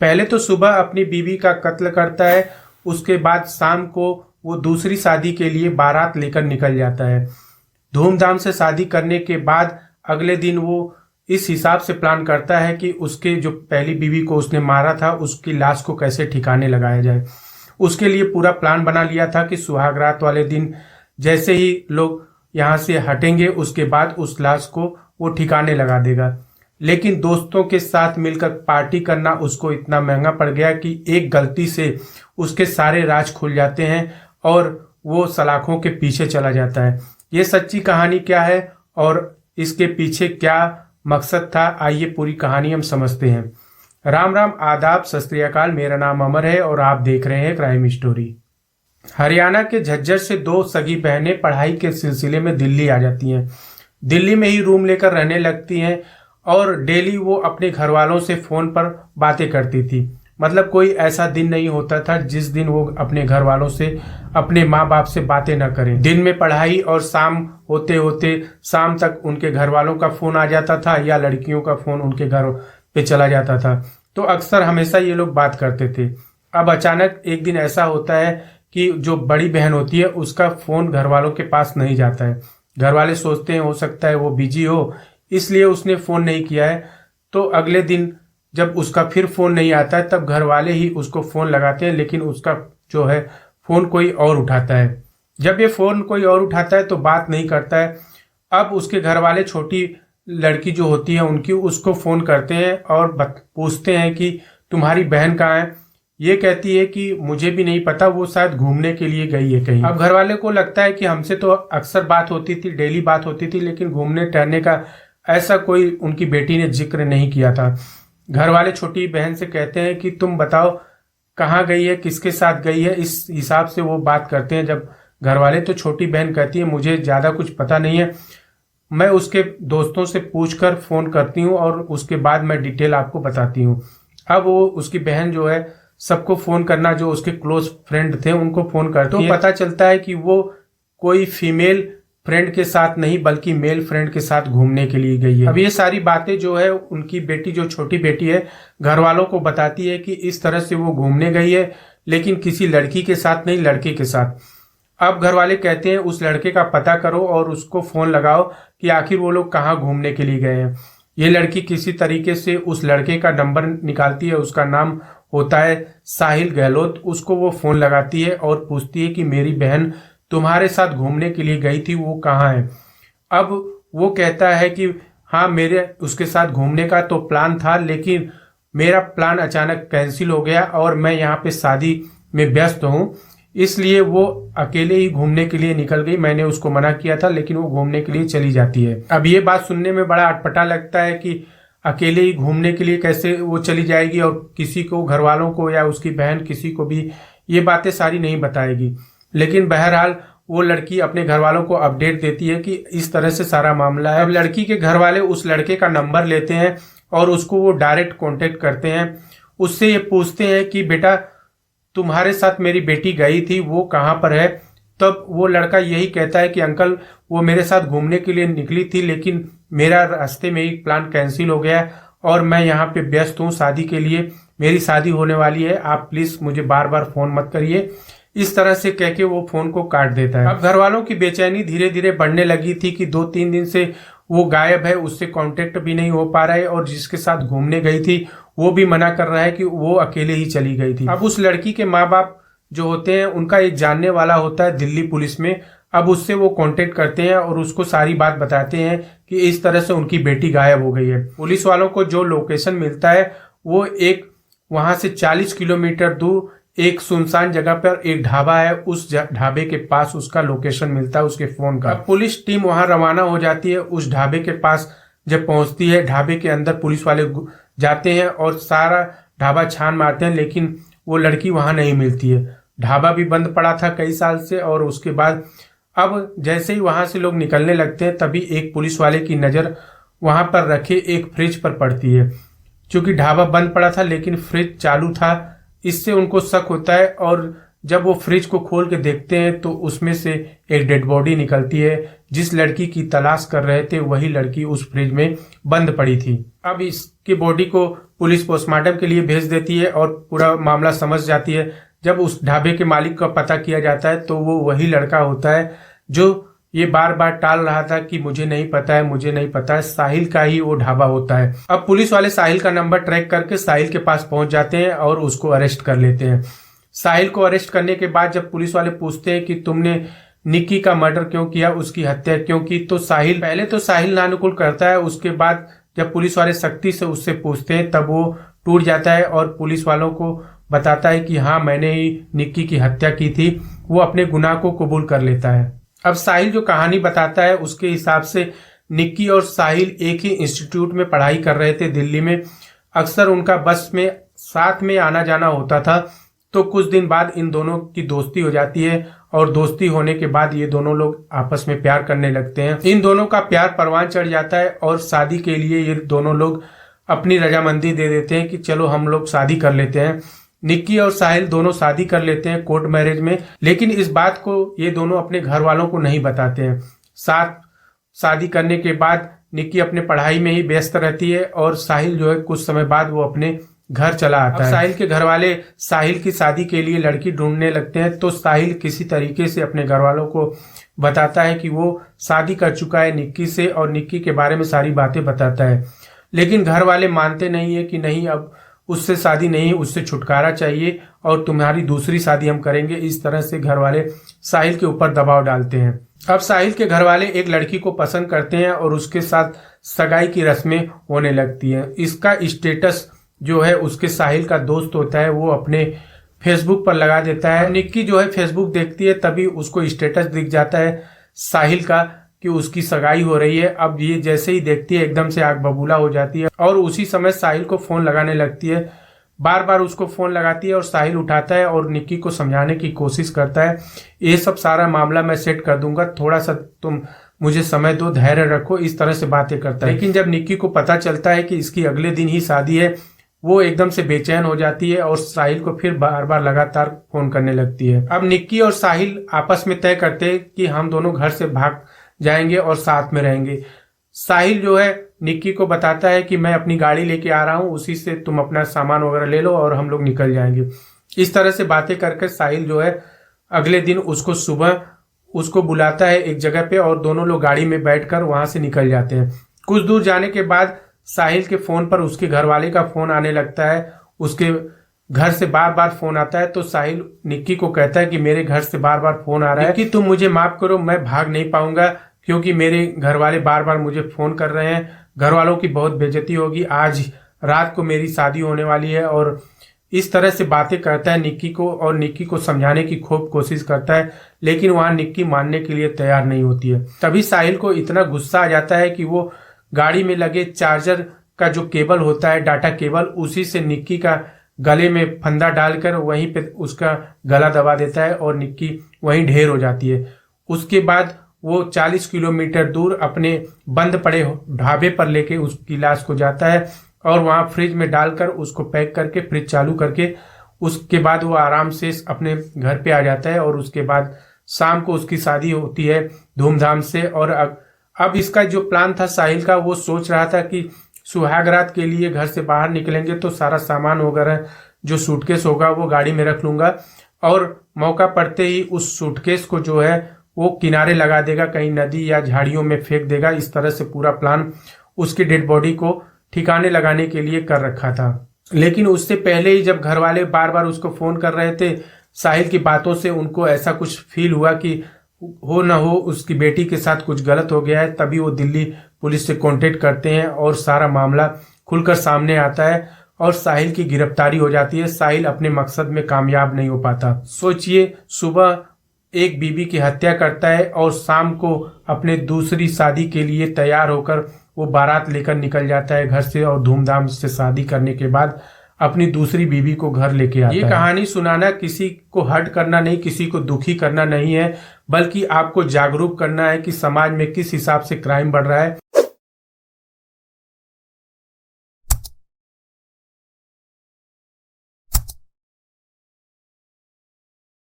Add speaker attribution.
Speaker 1: पहले तो सुबह अपनी बीवी का कत्ल करता है, उसके बाद शाम को वो दूसरी शादी के लिए बारात लेकर निकल जाता है। धूमधाम से शादी करने के बाद अगले दिन वो इस हिसाब से प्लान करता है कि उसके जो पहली बीवी को उसने मारा था उसकी लाश को कैसे ठिकाने लगाया जाए। उसके लिए पूरा प्लान बना लिया था कि सुहागरात वाले दिन जैसे ही लोग यहाँ से हटेंगे उसके बाद उस लाश को वो ठिकाने लगा देगा। लेकिन दोस्तों के साथ मिलकर पार्टी करना उसको इतना महंगा पड़ गया कि एक गलती से उसके सारे राज खुल जाते हैं और वो सलाखों के पीछे चला जाता है। ये सच्ची कहानी क्या है और इसके पीछे क्या मकसद था, आइए पूरी कहानी हम समझते हैं। राम राम, आदाब, सत श्री अकाल। मेरा नाम अमर है और आप देख रहे हैं क्राइम स्टोरी। हरियाणा के झज्जर से दो सगी बहनें पढ़ाई के सिलसिले में दिल्ली आ जाती हैं। दिल्ली में ही रूम लेकर रहने लगती हैं और डेली वो अपने घर वालों से फ़ोन पर बातें करती थी। मतलब कोई ऐसा दिन नहीं होता था जिस दिन वो अपने घर वालों से, अपने माँ बाप से बातें न करें। दिन में पढ़ाई और शाम होते होते शाम तक उनके घर वालों का फ़ोन आ जाता था या लड़कियों का फ़ोन उनके घर पे चला जाता था। तो अक्सर हमेशा ये लोग बात करते थे। अब अचानक एक दिन ऐसा होता है कि जो बड़ी बहन होती है उसका फ़ोन घर वालों के पास नहीं जाता है। घर वाले सोचते हैं हो सकता है वो बिजी हो, इसलिए उसने फ़ोन नहीं किया है। तो अगले दिन जब उसका फिर फ़ोन नहीं आता है तब घर वाले ही उसको फ़ोन लगाते हैं, लेकिन उसका जो है फ़ोन कोई और उठाता है। जब ये फ़ोन कोई और उठाता है तो बात नहीं करता है। अब उसके घर वाले छोटी लड़की जो होती है उनकी उसको फ़ोन करते हैं और पूछते हैं कि तुम्हारी बहन कहाँ है। ये कहती है कि मुझे भी नहीं पता, वो शायद घूमने के लिए गई है कहीं। अब घर वाले को लगता है कि हमसे तो अक्सर बात होती थी, डेली बात होती थी, लेकिन घूमने टहलने का ऐसा कोई उनकी बेटी ने जिक्र नहीं किया था। घर वाले छोटी बहन से कहते हैं कि तुम बताओ कहाँ गई है, किसके साथ गई है। इस हिसाब से वो बात करते हैं जब घर वाले। तो छोटी बहन कहती है मुझे ज़्यादा कुछ पता नहीं है, मैं उसके दोस्तों से पूछकर फ़ोन करती हूँ और उसके बाद मैं डिटेल आपको बताती हूँ। अब वो उसकी बहन जो है सबको फ़ोन करना, जो उसके क्लोज फ्रेंड थे उनको फ़ोन करती है। तो पता चलता है कि वो कोई फीमेल फ्रेंड के साथ नहीं बल्कि मेल फ्रेंड के साथ घूमने के लिए गई है। अब ये सारी बातें जो है उनकी बेटी, जो छोटी बेटी है, घर वालों को बताती है कि इस तरह से वो घूमने गई है, लेकिन किसी लड़की के साथ नहीं, लड़के के साथ। अब घर वाले कहते हैं उस लड़के का पता करो और उसको फ़ोन लगाओ कि आखिर वो लोग कहाँ घूमने के लिए गए हैं। ये लड़की किसी तरीके से उस लड़के का नंबर निकालती है, उसका नाम होता है साहिल गहलोत। उसको वो फ़ोन लगाती है और पूछती है कि मेरी बहन तुम्हारे साथ घूमने के लिए गई थी, वो कहाँ है। अब वो कहता है कि हाँ, मेरे उसके साथ घूमने का तो प्लान था, लेकिन मेरा प्लान अचानक कैंसिल हो गया और मैं यहाँ पे शादी में व्यस्त हूँ, इसलिए वो अकेले ही घूमने के लिए निकल गई। मैंने उसको मना किया था लेकिन वो घूमने के लिए चली जाती है। अब ये बात सुनने में बड़ा अटपटा लगता है कि अकेले ही घूमने के लिए कैसे वो चली जाएगी और किसी को, घर वालों को या उसकी बहन, किसी को भी ये बातें सारी नहीं बताएगी। लेकिन बहरहाल वो लड़की अपने घर वालों को अपडेट देती है कि इस तरह से सारा मामला है। अब लड़की के घर वाले उस लड़के का नंबर लेते हैं और उसको वो डायरेक्ट कांटेक्ट करते हैं। उससे ये पूछते हैं कि बेटा तुम्हारे साथ मेरी बेटी गई थी, वो कहाँ पर है। तब वो लड़का यही कहता है कि अंकल वो मेरे साथ घूमने के लिए निकली थी, लेकिन मेरा रास्ते में ही प्लान कैंसिल हो गया और मैं यहाँ पे व्यस्त हूँ शादी के लिए, मेरी शादी होने वाली है, आप प्लीज़ मुझे बार बार फ़ोन मत करिए। इस तरह से कह के वो फ़ोन को काट देता है। अब घर वालों की बेचैनी धीरे धीरे बढ़ने लगी थी कि 2-3 दिन से वो गायब है, उससे कांटेक्ट भी नहीं हो पा रहा है और जिसके साथ घूमने गई थी वो भी मना कर रहा है कि वो अकेले ही चली गई थी। अब उस लड़की के माँ बाप जो होते हैं उनका एक जानने वाला होता है दिल्ली पुलिस में। अब उससे वो कांटेक्ट करते हैं और उसको सारी बात बताते हैं कि इस तरह से उनकी बेटी गायब हो गई है। पुलिस वालों को जो लोकेशन मिलता है वो एक वहाँ से 40 किलोमीटर दूर एक सुनसान जगह पर एक ढाबा है, उस ढाबे के पास उसका लोकेशन मिलता है उसके फ़ोन का। पुलिस टीम वहाँ रवाना हो जाती है। उस ढाबे के पास जब पहुँचती है, ढाबे के अंदर पुलिस वाले जाते हैं और सारा ढाबा छान मारते हैं, लेकिन वो लड़की वहाँ नहीं मिलती है। ढाबा भी बंद पड़ा था कई साल से। और उसके बाद अब जैसे ही वहाँ से लोग निकलने लगते हैं तभी एक पुलिस वाले की नज़र वहाँ पर रखे एक फ्रिज पर पड़ती है। क्योंकि ढाबा बंद पड़ा था लेकिन फ्रिज चालू था, इससे उनको शक होता है और जब वो फ्रिज को खोल के देखते हैं तो उसमें से एक डेड बॉडी निकलती है जिस लड़की की तलाश कर रहे थे वही लड़की उस फ्रिज में बंद पड़ी थी। अब इसकी बॉडी को पुलिस पोस्टमार्टम के लिए भेज देती है और पूरा मामला समझ जाती है। जब उस ढाबे के मालिक का पता किया जाता है तो वो वही लड़का होता है जो ये बार बार टाल रहा था कि मुझे नहीं पता है, मुझे नहीं पता है। साहिल का ही वो ढाबा होता है। अब पुलिस वाले साहिल का नंबर ट्रैक करके साहिल के पास पहुंच जाते हैं और उसको अरेस्ट कर लेते हैं। साहिल को अरेस्ट करने के बाद जब पुलिस वाले पूछते हैं कि तुमने निक्की का मर्डर क्यों किया, उसकी हत्या क्यों की, तो साहिल नानुकुल करता है। उसके बाद जब पुलिस वाले सख्ती से उससे पूछते हैं तब वो टूट जाता है और पुलिस वालों को बताता है कि हाँ, मैंने ही निक्की की हत्या की थी। वो अपने गुनाह को कबूल कर लेता है। अब साहिल जो कहानी बताता है उसके हिसाब से निक्की और साहिल एक ही इंस्टीट्यूट में पढ़ाई कर रहे थे दिल्ली में। अक्सर उनका बस में साथ में आना जाना होता था। तो कुछ दिन बाद इन दोनों की दोस्ती हो जाती है और दोस्ती होने के बाद ये दोनों लोग आपस में प्यार करने लगते हैं। इन दोनों का प्यार परवान चढ़ जाता है और शादी के लिए ये दोनों लोग अपनी रजामंदी दे देते हैं कि चलो हम लोग शादी कर लेते हैं। निक्की और साहिल दोनों शादी कर लेते हैं कोर्ट मैरिज में, लेकिन इस बात को ये दोनों अपने घर वालों को नहीं बताते हैं। साथ शादी करने के बाद निक्की अपने पढ़ाई में ही व्यस्त रहती है और साहिल जो है कुछ समय बाद वो अपने घर चला आता है। साहिल के घर वाले साहिल की शादी के लिए लड़की ढूंढने लगते हैं तो साहिल किसी तरीके से अपने घर वालों को बताता है कि वो शादी कर चुका है निक्की से और निक्की के बारे में सारी बातें बताता है। लेकिन घर वाले मानते नहीं है कि नहीं, अब उससे शादी नहीं, उससे छुटकारा चाहिए और तुम्हारी दूसरी शादी हम करेंगे। इस तरह से घर वाले साहिल के ऊपर दबाव डालते हैं। अब साहिल के घर वाले एक लड़की को पसंद करते हैं और उसके साथ सगाई की रस्में होने लगती हैं। इसका स्टेटस जो है उसके साहिल का दोस्त होता है वो अपने फेसबुक पर लगा देता है। निक्की जो है फेसबुक देखती है तभी उसको स्टेटस दिख जाता है साहिल का कि उसकी सगाई हो रही है। अब ये जैसे ही देखती है एकदम से आग बबूला हो जाती है और उसी समय साहिल को फोन लगाने लगती है। बार बार उसको फोन लगाती है और साहिल उठाता है और निक्की को समझाने की कोशिश करता है, ये सब सारा मामला मैं सेट कर दूंगा, थोड़ा सा तुम मुझे समय दो, धैर्य रखो, इस तरह से बातें करता है। लेकिन जब निक्की को पता चलता है कि इसकी अगले दिन ही शादी है, वो एकदम से बेचैन हो जाती है और साहिल को फिर बार बार लगातार फोन करने लगती है। अब निक्की और साहिल आपस में तय करते हैं कि हम दोनों घर से भाग जाएंगे और साथ में रहेंगे। साहिल जो है निक्की को बताता है कि मैं अपनी गाड़ी लेके आ रहा हूँ, उसी से तुम अपना सामान वगैरह ले लो और हम लोग निकल जाएंगे। इस तरह से बातें करके साहिल जो है अगले दिन उसको सुबह उसको बुलाता है एक जगह पे और दोनों लोग गाड़ी में बैठकर वहां से निकल जाते हैं। कुछ दूर जाने के बाद साहिल के फोन पर उसके घर वाले का फोन आने लगता है। उसके घर से बार बार फोन आता है तो साहिल निक्की को कहता है कि मेरे घर से बार बार फोन आ रहा है, कि तुम मुझे माफ करो, मैं भाग नहीं पाऊंगा क्योंकि मेरे घर वाले बार बार मुझे फोन कर रहे हैं, घर वालों की बहुत बेइज्जती होगी, आज रात को मेरी शादी होने वाली है। और इस तरह से बातें करता है निक्की को और निक्की को समझाने की खूब कोशिश करता है, लेकिन वहां निक्की मानने के लिए तैयार नहीं होती है। तभी साहिल को इतना गुस्सा आ जाता है कि वो गाड़ी में लगे चार्जर का जो केबल होता है, डाटा केबल, उसी से निक्की का गले में फंदा डालकर वहीं पे उसका गला दबा देता है और निक्की वहीं ढेर हो जाती है। उसके बाद वो 40 किलोमीटर दूर अपने बंद पड़े ढाबे पर लेके उसकी लाश को जाता है और वहां फ्रिज में डालकर उसको पैक करके फ्रिज चालू करके उसके बाद वो आराम से अपने घर पे आ जाता है। और उसके बाद शाम को उसकी शादी होती है धूमधाम से। और अब इसका जो प्लान था साहिल का, वो सोच रहा था कि सुहागरात के लिए घर से बाहर निकलेंगे तो सारा सामान वगैरह जो सूटकेस होगा वो गाड़ी में रख लूंगा और मौका पड़ते ही उस सूटकेस को जो है वो किनारे लगा देगा, कहीं नदी या झाड़ियों में फेंक देगा। इस तरह से पूरा प्लान उसकी डेड बॉडी को ठिकाने लगाने के लिए कर रखा था। लेकिन उससे पहले ही जब घर वाले बार बार उसको फोन कर रहे थे, साहिल की बातों से उनको ऐसा कुछ फील हुआ कि हो ना हो उसकी बेटी के साथ कुछ गलत हो गया है। तभी वो दिल्ली पुलिस से कांटेक्ट करते हैं और सारा मामला खुलकर सामने आता है और साहिल की गिरफ्तारी हो जाती है। साहिल अपने मकसद में कामयाब नहीं हो पाता। सोचिए, सुबह एक बीबी की हत्या करता है और शाम को अपने दूसरी शादी के लिए तैयार होकर वो बारात लेकर निकल जाता है घर से और धूमधाम से शादी करने के बाद अपनी दूसरी बीबी को घर लेके आता है। ये कहानी सुनाना किसी को हर्ट करना नहीं, किसी को दुखी करना नहीं है, बल्कि आपको जागरूक करना है कि समाज में किस हिसाब से क्राइम बढ़ रहा है